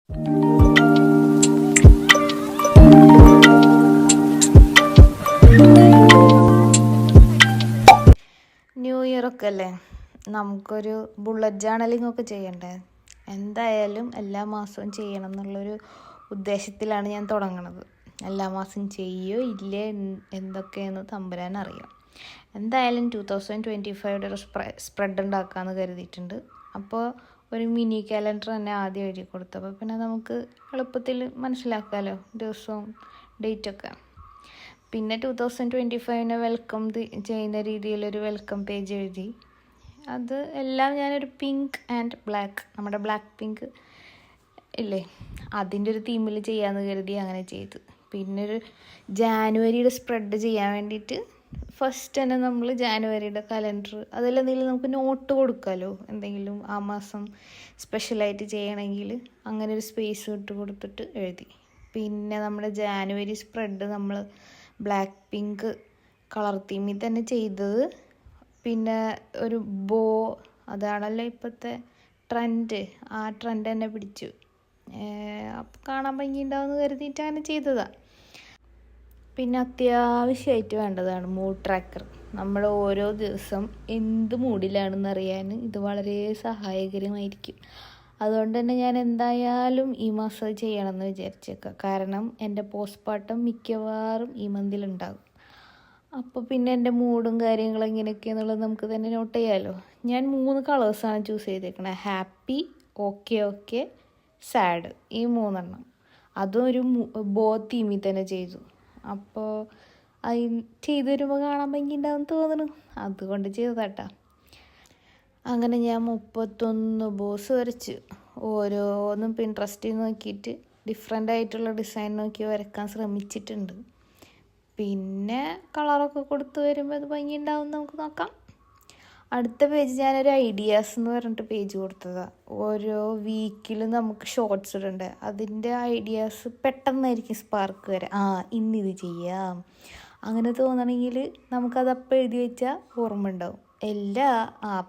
New year ഒക്കെ അല്ലേ, നമുക്കൊരു ബുള്ളറ്റ് ജേർണലിംഗ് ഒക്കെ ചെയ്യണ്ടേ. എന്തായാലും എല്ലാ മാസവും ചെയ്യണം എന്നുള്ളൊരു ഉദ്ദേശത്തിലാണ് ഞാൻ തുടങ്ങണത്. എല്ലാ മാസം ചെയ്യോ ഇല്ലേ എന്തൊക്കെയെന്ന് തമ്പുരാൻ അറിയാം. എന്തായാലും 2025 ഒരു സ്പ്രെഡ് ഉണ്ടാക്കാമെന്ന് കരുതിയിട്ടുണ്ട്. അപ്പോൾ ഒരു മിനി കാലണ്ടർ തന്നെ ആദ്യം എഴുതി കൊടുത്തു. അപ്പോൾ പിന്നെ നമുക്ക് എളുപ്പത്തിൽ മനസ്സിലാക്കാമല്ലോ ദിവസവും ഡേറ്റൊക്കെ. പിന്നെ 2025 വെൽക്കം ചെയ്യുന്ന രീതിയിലൊരു വെൽക്കം പേജ് എഴുതി. അത് എല്ലാം ഞാനൊരു പിങ്ക് ആൻഡ് ബ്ലാക്ക്, നമ്മുടെ ബ്ലാക്ക് പിങ്ക് ഇല്ലേ, അതിൻ്റെ ഒരു തീമിൽ ചെയ്യാമെന്ന് കരുതി അങ്ങനെ ചെയ്തു. പിന്നെ ഒരു ജാനുവരിയുടെ സ്പ്രെഡ് ചെയ്യാൻ വേണ്ടിയിട്ട് ഫസ്റ്റ് തന്നെ നമ്മൾ ജാനുവരിയുടെ കലണ്ടർ അതിലെന്തെങ്കിലും നമുക്ക് നോട്ട് കൊടുക്കാമല്ലോ, എന്തെങ്കിലും ആ മാസം സ്പെഷ്യലായിട്ട് ചെയ്യണമെങ്കിൽ അങ്ങനെ ഒരു സ്പേസ് ഇട്ട് കൊടുത്തിട്ട് എഴുതി. പിന്നെ നമ്മുടെ ജാനുവരി സ്പ്രെഡ് നമ്മൾ ബ്ലാക്ക് പിങ്ക് കളർ തീമിൽ തന്നെ ചെയ്തത്. പിന്നെ ഒരു ബോ, അതാണല്ലോ ഇപ്പോഴത്തെ ട്രെൻഡ്, ആ ട്രെൻഡ് തന്നെ പിടിച്ചു. അപ്പം കാണാൻ ഭംഗിയുണ്ടാവുമെന്ന് കരുതിയിട്ട് അങ്ങനെ ചെയ്തതാണ്. പിന്നെ അത്യാവശ്യമായിട്ട് വേണ്ടതാണ് മൂഡ് ട്രാക്കർ. നമ്മൾ ഓരോ ദിവസം എന്ത് മൂഡിലാണെന്ന് അറിയാൻ ഇത് വളരെ സഹായകരമായിരിക്കും. അതുകൊണ്ട് തന്നെ ഞാൻ എന്തായാലും ഈ മാസം ചെയ്യണമെന്ന് വിചാരിച്ചേക്കാം. കാരണം എൻ്റെ പോസ്റ്റ്മോർട്ടം മിക്കവാറും ഈ മന്തിലുണ്ടാകും. അപ്പോൾ പിന്നെ എൻ്റെ മൂഡും കാര്യങ്ങളും എങ്ങനെയൊക്കെയാണെന്നുള്ളത് നമുക്ക് തന്നെ നോട്ട് ചെയ്യാമല്ലോ. ഞാൻ 3 കളേഴ്സാണ് ചൂസ് ചെയ്തേക്കണത്. ഹാപ്പി, ഓക്കെ, സാഡ്, ഈ 3 അതും ഒരു ബോ തീമിൽ തന്നെ ചെയ്തു. അപ്പോൾ അത് ചെയ്ത് വരുമ്പോൾ കാണാൻ ഭംഗിയുണ്ടാവും തോന്നുന്നു, അതുകൊണ്ട് ചെയ്തതാട്ടാ. അങ്ങനെ ഞാൻ 31 ബോസ് വരച്ചു. ഓരോന്നും പിൻട്രസ്റ്റിൽ നോക്കിയിട്ട് ഡിഫറെൻ്റ് ആയിട്ടുള്ള ഡിസൈൻ നോക്കി വരയ്ക്കാൻ ശ്രമിച്ചിട്ടുണ്ട്. പിന്നെ കളറൊക്കെ കൊടുത്ത് വരുമ്പോൾ അത് ഭംഗിയുണ്ടാവും, നമുക്ക് നോക്കാം. അടുത്ത പേജ് ഞാനൊരു ഐഡിയാസ് എന്ന് പറഞ്ഞിട്ട് പേജ് കൊടുത്തതാണ്. ഓരോ വീക്കിലും നമുക്ക് ഷോർട്സ് ഇടണ്ടേ, അതിൻ്റെ ഐഡിയാസ് പെട്ടെന്നായിരിക്കും സ്പാർക്ക് വരാം. ഇന്നിത് ചെയ്യാം അങ്ങനെ തോന്നണമെങ്കിൽ നമുക്കതപ്പം എഴുതി വെച്ചാൽ ഓർമ്മ ഉണ്ടാവും.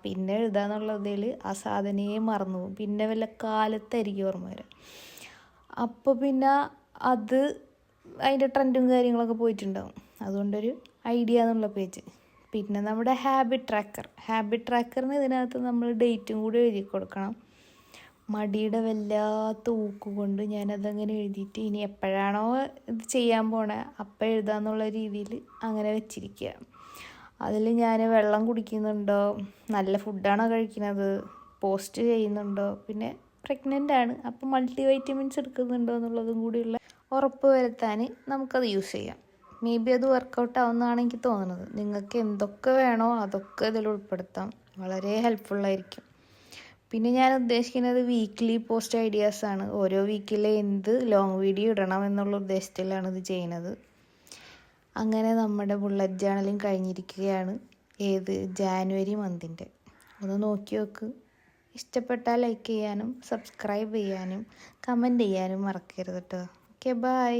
പിന്നെ എഴുതാന്നുള്ളതിൽ ആ സാധനയെ മറന്നു പോകും. പിന്നെ വല്ല കാലത്തായിരിക്കും ഓർമ്മ വരാം. അപ്പോൾ പിന്നെ അത് അതിൻ്റെ ട്രെൻഡും കാര്യങ്ങളൊക്കെ പോയിട്ടുണ്ടാവും. അതുകൊണ്ടൊരു ഐഡിയ എന്നുള്ള പേജ്. പിന്നെ നമ്മുടെ ഹാബിറ്റ് ട്രാക്കറിന് ഇതിനകത്ത് നമ്മൾ ഡേറ്റും കൂടി എഴുതി കൊടുക്കണം. മടിയുടെ വല്ലാത്ത ഊക്കുകൊണ്ട് ഞാനതങ്ങനെ എഴുതിയിട്ട് ഇനി എപ്പോഴാണോ ഇത് ചെയ്യാൻ പോണേ അപ്പം എഴുതാന്നുള്ള രീതിയിൽ അങ്ങനെ വെച്ചിരിക്കുക. അതിൽ ഞാൻ വെള്ളം കുടിക്കുന്നുണ്ടോ, നല്ല ഫുഡാണോ കഴിക്കുന്നത്, പോസ്റ്റ് ചെയ്യുന്നുണ്ടോ, പിന്നെ പ്രഗ്നൻ്റ് ആണ് അപ്പോൾ മൾട്ടി വൈറ്റമിൻസ് എടുക്കുന്നുണ്ടോ എന്നുള്ളതും കൂടിയുള്ള ഉറപ്പ് വരുത്താൻ നമുക്കത് യൂസ് ചെയ്യാം. മേ ബി അത് വർക്കൗട്ട് ആവുന്നതാണ് എനിക്ക് തോന്നുന്നത്. നിങ്ങൾക്ക് എന്തൊക്കെ വേണോ അതൊക്കെ ഇതിൽ ഉൾപ്പെടുത്താം, വളരെ ഹെൽപ്ഫുള്ളായിരിക്കും. പിന്നെ ഞാൻ ഉദ്ദേശിക്കുന്നത് വീക്ക്ലി പോസ്റ്റ് ഐഡിയാസാണ്. ഓരോ വീക്കിലെ എന്ത് ലോങ് വീഡിയോ ഇടണം എന്നുള്ള ഉദ്ദേശത്തിലാണ് ഇത് ചെയ്യുന്നത്. അങ്ങനെ നമ്മുടെ ബുള്ളറ്റ് ജേർണലിംഗ് കഴിഞ്ഞിരിക്കുകയാണ്. ജാനുവരി മന്തിൻ്റെ. ഒന്ന് നോക്കി നോക്ക്. ഇഷ്ടപ്പെട്ടാൽ ലൈക്ക് ചെയ്യാനും സബ്സ്ക്രൈബ് ചെയ്യാനും കമൻറ്റ് ചെയ്യാനും മറക്കരുത് കേട്ടോ. Okay, by.